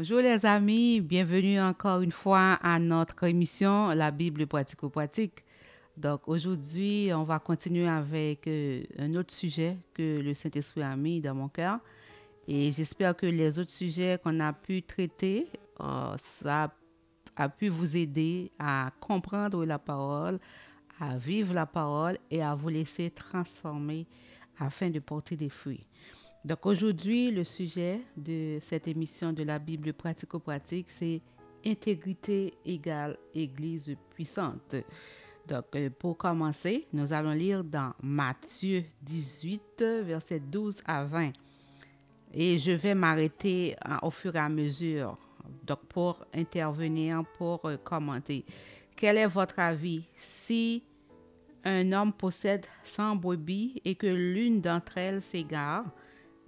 Bonjour les amis, bienvenue encore une fois à notre émission La Bible pratico-pratique. Donc aujourd'hui, on va continuer avec un autre sujet que le Saint-Esprit a mis dans mon cœur. Et j'espère que les autres sujets qu'on a pu traiter, ça a pu vous aider à comprendre la parole, à vivre la parole et à vous laisser transformer afin de porter des fruits. Donc aujourd'hui, le sujet de cette émission de la Bible pratico-pratique, c'est intégrité égale Église puissante. Donc pour commencer, nous allons lire dans Matthieu 18, versets 12 à 20. Et je vais m'arrêter au fur et à mesure, donc pour intervenir, pour commenter. Quel est votre avis si un homme possède 100 brebis et que l'une d'entre elles s'égare?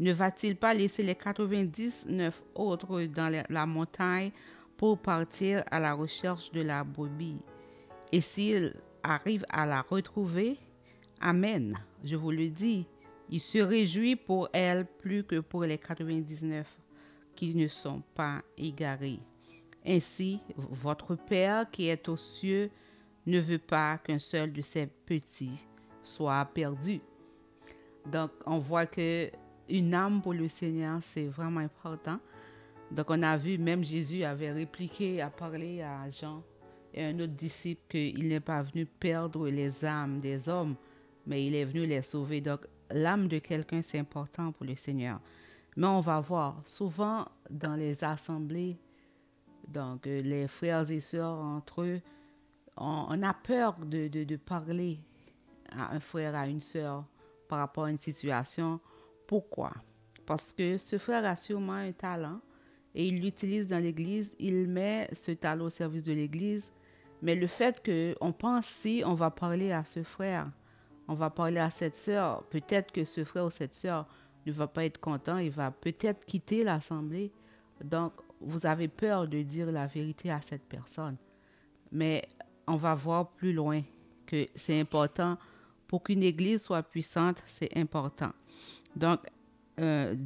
Ne va-t-il pas laisser les 99 autres dans la montagne pour partir à la recherche de la brebis? Et s'il arrive à la retrouver, amen, je vous le dis, il se réjouit pour elle plus que pour les 99 qui ne sont pas égarés. Ainsi, votre Père qui est aux cieux ne veut pas qu'un seul de ses petits soit perdu. Donc, on voit que une âme pour le Seigneur, c'est vraiment important. Donc, on a vu, même Jésus avait répliqué, a parlé à Jean et un autre disciple qu'il n'est pas venu perdre les âmes des hommes, mais il est venu les sauver. Donc, l'âme de quelqu'un, c'est important pour le Seigneur. Mais on va voir, souvent dans les assemblées, donc les frères et sœurs entre eux, on a peur de parler à un frère, à une sœur par rapport à une situation. Pourquoi? Parce que ce frère a sûrement un talent et il l'utilise dans l'église, il met ce talent au service de l'église, mais le fait qu'on pense si on va parler à ce frère, on va parler à cette sœur, peut-être que ce frère ou cette sœur ne va pas être content, il va peut-être quitter l'assemblée. Donc, vous avez peur de dire la vérité à cette personne. Mais on va voir plus loin que c'est important. Pour qu'une église soit puissante, c'est important. Donc, dans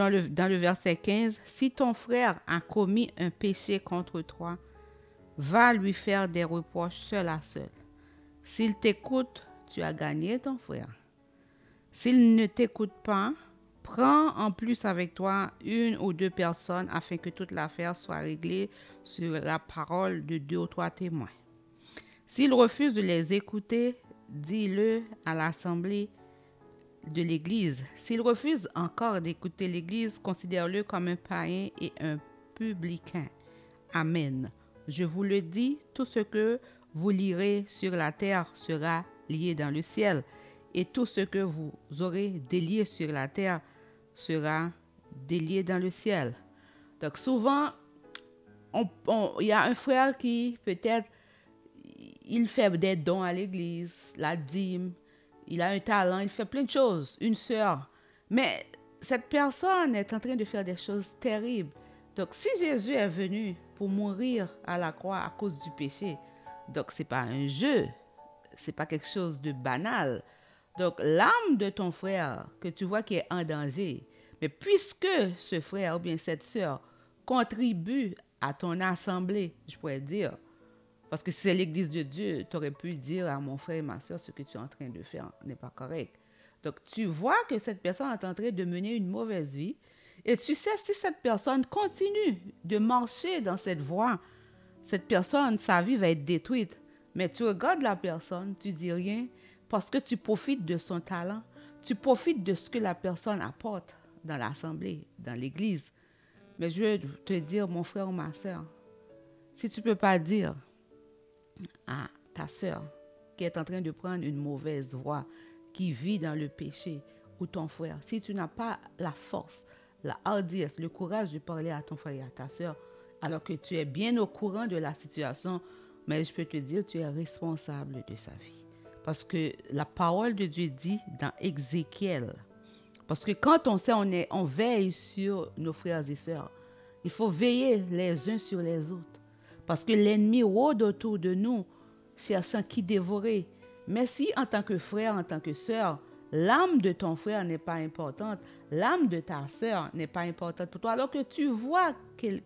le verset 15, si ton frère a commis un péché contre toi, va lui faire des reproches seul à seul. S'il t'écoute, tu as gagné ton frère. S'il ne t'écoute pas, prends en plus avec toi une ou deux personnes afin que toute l'affaire soit réglée sur la parole de 2 ou 3 témoins. S'il refuse de les écouter, dis-le à l'assemblée de l'Église. S'il refuse encore d'écouter l'Église, considère-le comme un païen et un publicain. Amen. Je vous le dis, tout ce que vous lirez sur la terre sera lié dans le ciel, et tout ce que vous aurez délié sur la terre sera délié dans le ciel. Donc souvent, il y a un frère qui peut-être il fait des dons à l'église, la dîme, il a un talent, il fait plein de choses, une sœur. Mais cette personne est en train de faire des choses terribles. Donc, si Jésus est venu pour mourir à la croix à cause du péché, donc c'est pas un jeu, c'est pas quelque chose de banal. Donc, l'âme de ton frère que tu vois qui est en danger, mais puisque ce frère ou bien cette sœur contribue à ton assemblée, je pourrais dire, parce que si c'est l'église de Dieu, tu aurais pu dire à mon frère et ma soeur, ce que tu es en train de faire n'est pas correct. Donc, tu vois que cette personne est en train de mener une mauvaise vie. Et tu sais, si cette personne continue de marcher dans cette voie, cette personne, sa vie va être détruite. Mais tu regardes la personne, tu dis rien, parce que tu profites de son talent. Tu profites de ce que la personne apporte dans l'assemblée, dans l'église. Mais je veux te dire, mon frère ou ma soeur, si tu ne peux pas dire à ta sœur qui est en train de prendre une mauvaise voie, qui vit dans le péché, ou ton frère, si tu n'as pas la force, la hardiesse, le courage de parler à ton frère et à ta sœur, alors que tu es bien au courant de la situation, mais je peux te dire, tu es responsable de sa vie. Parce que la parole de Dieu dit dans Ézéchiel, parce que quand on sait, on veille sur nos frères et sœurs, il faut veiller les uns sur les autres. Parce que l'ennemi rôde autour de nous, cherchant qui dévorer. Mais si en tant que frère, en tant que sœur, L'âme de ton frère n'est pas importante. L'âme de ta sœur n'est pas importante pour toi. Alors que tu vois qu'il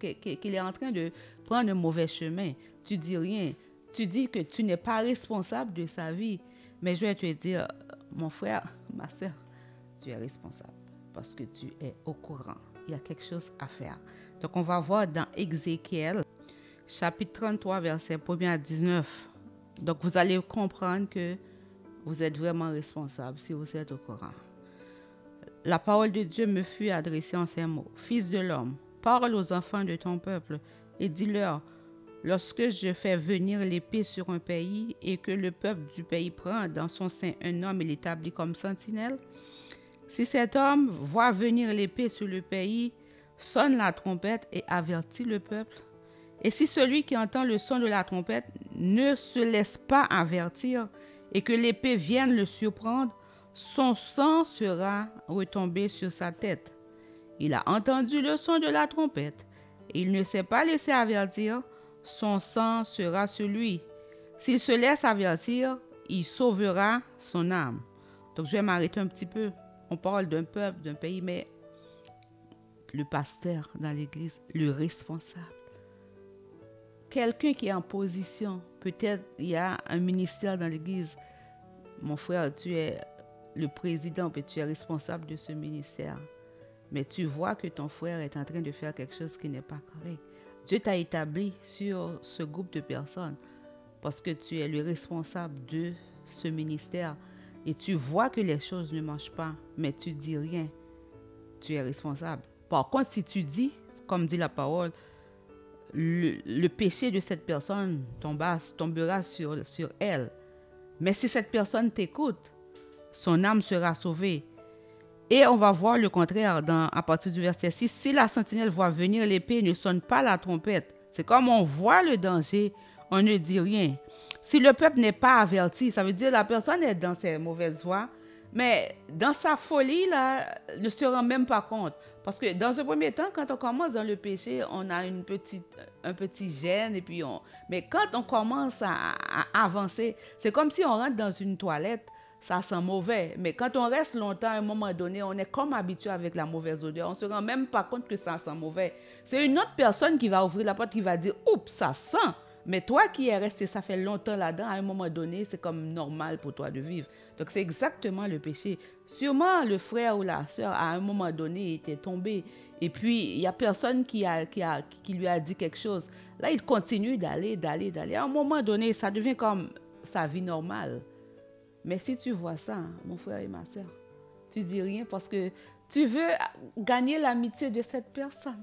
est en train de prendre un mauvais chemin, tu dis rien. Tu dis que tu n'es pas responsable de sa vie. Mais je vais te dire, mon frère, ma sœur, tu es responsable parce que tu es au courant. Il y a quelque chose à faire. Donc, on va voir dans Ézéchiel, chapitre 33, verset 1 à 19. Donc, vous allez comprendre que vous êtes vraiment responsable si vous êtes au courant. La parole de Dieu me fut adressée en ces mots. Fils de l'homme, parle aux enfants de ton peuple et dis-leur, lorsque je fais venir l'épée sur un pays et que le peuple du pays prend dans son sein un homme et l'établit comme sentinelle, si cet homme voit venir l'épée sur le pays, sonne la trompette et avertit le peuple. Et si celui qui entend le son de la trompette ne se laisse pas avertir et que l'épée vienne le surprendre, son sang sera retombé sur sa tête. Il a entendu le son de la trompette et il ne s'est pas laissé avertir, son sang sera sur lui. S'il se laisse avertir, il sauvera son âme. Donc je vais m'arrêter un petit peu. On parle d'un peuple, d'un pays, mais le pasteur dans l'église, le responsable, quelqu'un qui est en position, peut-être il y a un ministère dans l'église, mon frère, tu es le président, et tu es responsable de ce ministère, mais tu vois que ton frère est en train de faire quelque chose qui n'est pas correct. Dieu t'a établi sur ce groupe de personnes parce que tu es le responsable de ce ministère et tu vois que les choses ne marchent pas, mais tu dis rien. Tu es responsable. Par contre, si tu dis, comme dit la parole, le péché de cette personne tombera sur elle. Mais si cette personne t'écoute, son âme sera sauvée. Et on va voir le contraire à partir du verset 6. Si la sentinelle voit venir l'épée et ne sonne pas la trompette, c'est comme on voit le danger, on ne dit rien. Si le peuple n'est pas averti, ça veut dire que la personne est dans ses mauvaises voies, mais dans sa folie, là, ne se rend même pas compte. Parce que dans un premier temps, quand on commence dans le péché, on a un petit gêne. Mais quand on commence à avancer, c'est comme si on rentre dans une toilette, ça sent mauvais. Mais quand on reste longtemps, à un moment donné, on est comme habitué avec la mauvaise odeur. On ne se rend même pas compte que ça sent mauvais. C'est une autre personne qui va ouvrir la porte, qui va dire « Oups, ça sent !» Mais toi qui es resté, ça fait longtemps là-dedans, à un moment donné, c'est comme normal pour toi de vivre. Donc, c'est exactement le péché. Sûrement, le frère ou la sœur, à un moment donné, était tombé. Et puis, il n'y a personne qui lui a dit quelque chose. Là, il continue d'aller. À un moment donné, ça devient comme sa vie normale. Mais si tu vois ça, mon frère et ma sœur, tu dis rien parce que tu veux gagner l'amitié de cette personne.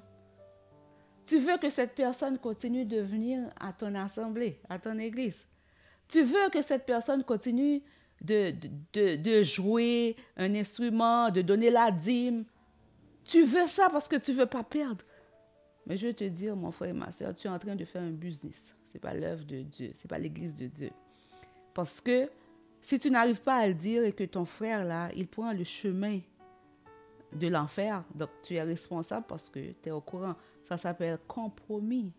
Tu veux que cette personne continue de venir à ton assemblée, à ton église. Tu veux que cette personne continue de jouer un instrument, de donner la dîme. Tu veux ça parce que tu ne veux pas perdre. Mais je veux te dire, mon frère et ma soeur, tu es en train de faire un business. Ce n'est pas l'œuvre de Dieu, ce n'est pas l'église de Dieu. Parce que si tu n'arrives pas à le dire et que ton frère, là, il prend le chemin de l'enfer, donc tu es responsable parce que tu es au courant. Ça s'appelle compromis.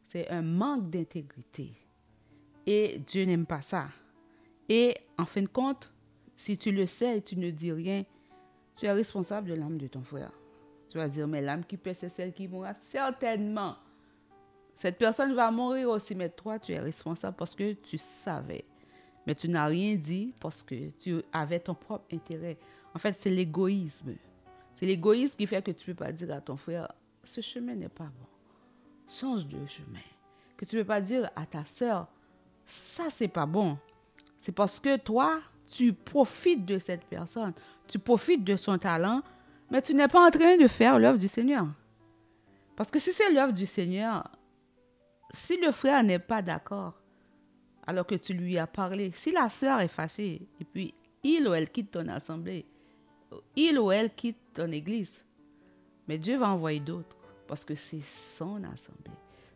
C'est un manque d'intégrité. Et Dieu n'aime pas ça. Et en fin de compte, si tu le sais et tu ne dis rien, tu es responsable de l'âme de ton frère. Tu vas dire, mais l'âme qui paie, c'est celle qui mourra. Certainement. Cette personne va mourir aussi, mais toi, tu es responsable parce que tu savais. Mais tu n'as rien dit parce que tu avais ton propre intérêt. En fait, c'est l'égoïsme. C'est l'égoïsme qui fait que tu ne peux pas dire à ton frère, ce chemin n'est pas bon. Change de chemin. Que tu ne peux pas dire à ta sœur, ça, c'est pas bon. C'est parce que toi, tu profites de cette personne. Tu profites de son talent, mais tu n'es pas en train de faire l'œuvre du Seigneur. Parce que si c'est l'œuvre du Seigneur, si le frère n'est pas d'accord, alors que tu lui as parlé, si la sœur est fâchée, et puis il ou elle quitte ton assemblée, il ou elle quitte ton église, mais Dieu va envoyer d'autres, parce que c'est son assemblée,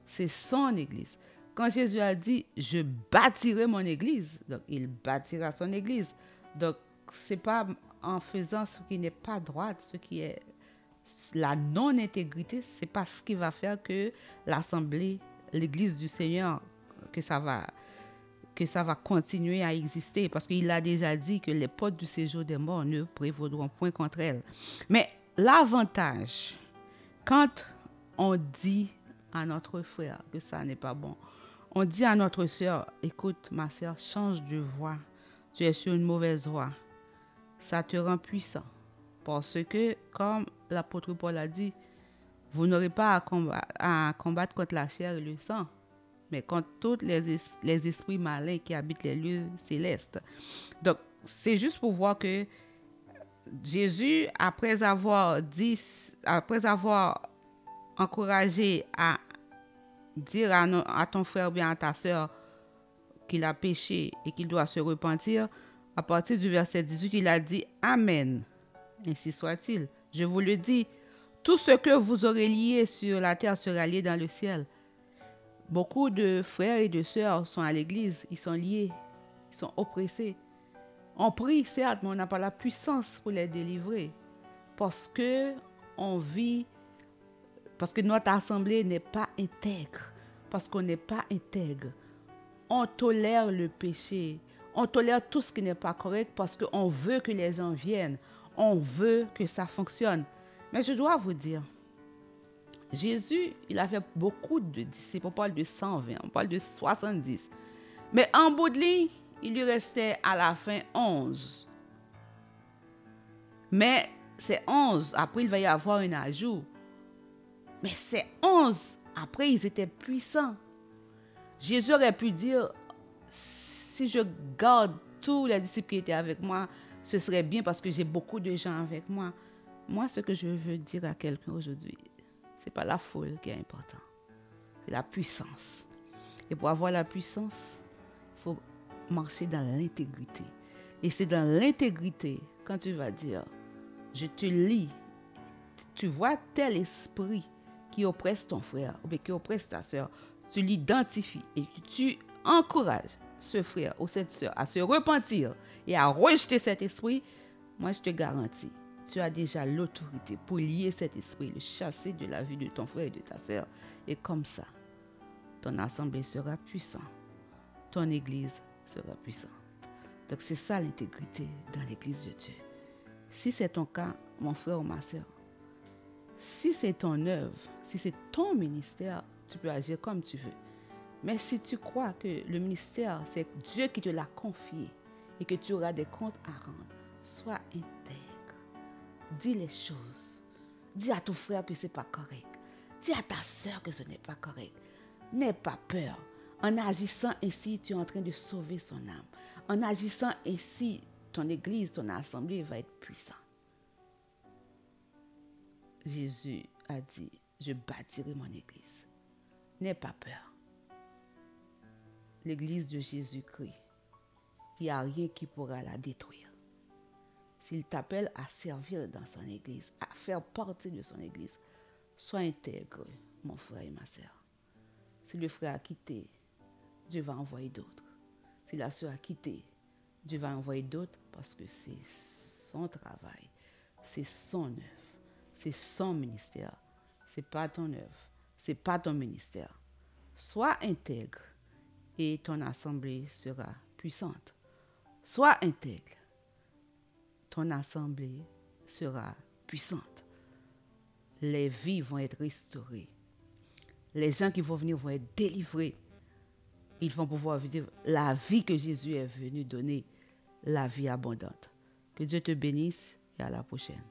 c'est son église. Quand Jésus a dit, je bâtirai mon église, donc il bâtira son église. Donc, ce n'est pas en faisant ce qui n'est pas droit, ce qui est la non-intégrité, ce n'est pas ce qui va faire que l'assemblée, l'église du Seigneur, que ça va que ça va continuer à exister parce qu'il a déjà dit que les portes du séjour des morts ne prévaudront point contre elle. Mais l'avantage, quand on dit à notre frère que ça n'est pas bon, on dit à notre sœur, écoute ma sœur, change de voie, tu es sur une mauvaise voie, ça te rend puissant. Parce que, comme l'apôtre Paul a dit, vous n'aurez pas à combattre contre la chair et le sang, mais contre tous les esprits malins qui habitent les lieux célestes. Donc, c'est juste pour voir que Jésus, après avoir encouragé à dire à ton frère ou bien à ta sœur qu'il a péché et qu'il doit se repentir, à partir du verset 18, il a dit « Amen, ainsi soit-il. Je vous le dis, tout ce que vous aurez lié sur la terre sera lié dans le ciel. » Beaucoup de frères et de sœurs sont à l'église, ils sont liés, ils sont oppressés. On prie, certes, mais on n'a pas la puissance pour les délivrer. Parce que notre assemblée n'est pas intègre. Parce qu'on n'est pas intègre. On tolère le péché. On tolère tout ce qui n'est pas correct parce qu'on veut que les gens viennent. On veut que ça fonctionne. Mais je dois vous dire, Jésus, il a fait beaucoup de disciples. On parle de 120, on parle de 70. Mais en bout de ligne, il lui restait à la fin 11. Mais ces 11, après il va y avoir un ajout. Mais ces 11, après ils étaient puissants. Jésus aurait pu dire, si je garde tous les disciples qui étaient avec moi, ce serait bien parce que j'ai beaucoup de gens avec moi. Moi, ce que je veux dire à quelqu'un aujourd'hui, ce n'est pas la foule qui est important. C'est la puissance. Et pour avoir la puissance, il faut marcher dans l'intégrité. Et c'est dans l'intégrité, quand tu vas dire, je te lis, tu vois tel esprit qui oppresse ton frère ou qui oppresse ta soeur, tu l'identifies et tu encourages ce frère ou cette soeur à se repentir et à rejeter cet esprit, moi je te garantis, tu as déjà l'autorité pour lier cet esprit, le chasser de la vie de ton frère et de ta soeur. Et comme ça, ton assemblée sera puissante, ton église sera puissante. Donc c'est ça l'intégrité dans l'église de Dieu. Si c'est ton cas, mon frère ou ma soeur, si c'est ton œuvre, si c'est ton ministère, tu peux agir comme tu veux. Mais si tu crois que le ministère, c'est Dieu qui te l'a confié et que tu auras des comptes à rendre, sois intègre. Dis les choses. Dis à ton frère que ce n'est pas correct. Dis à ta soeur que ce n'est pas correct. N'aie pas peur. En agissant ainsi, tu es en train de sauver son âme. En agissant ainsi, ton église, ton assemblée va être puissante. Jésus a dit, je bâtirai mon église. N'aie pas peur. L'église de Jésus-Christ, il n'y a rien qui pourra la détruire. S'il t'appelle à servir dans son église, à faire partie de son église, sois intègre, mon frère et ma sœur. Si le frère a quitté, Dieu va envoyer d'autres. Si la sœur a quitté, Dieu va envoyer d'autres parce que c'est son travail, c'est son œuvre, c'est son ministère. Ce n'est pas ton œuvre, ce n'est pas ton ministère. Sois intègre et ton assemblée sera puissante. Sois intègre, ton assemblée sera puissante. Les vies vont être restaurées. Les gens qui vont venir vont être délivrés. Ils vont pouvoir vivre la vie que Jésus est venu donner, la vie abondante. Que Dieu te bénisse et à la prochaine.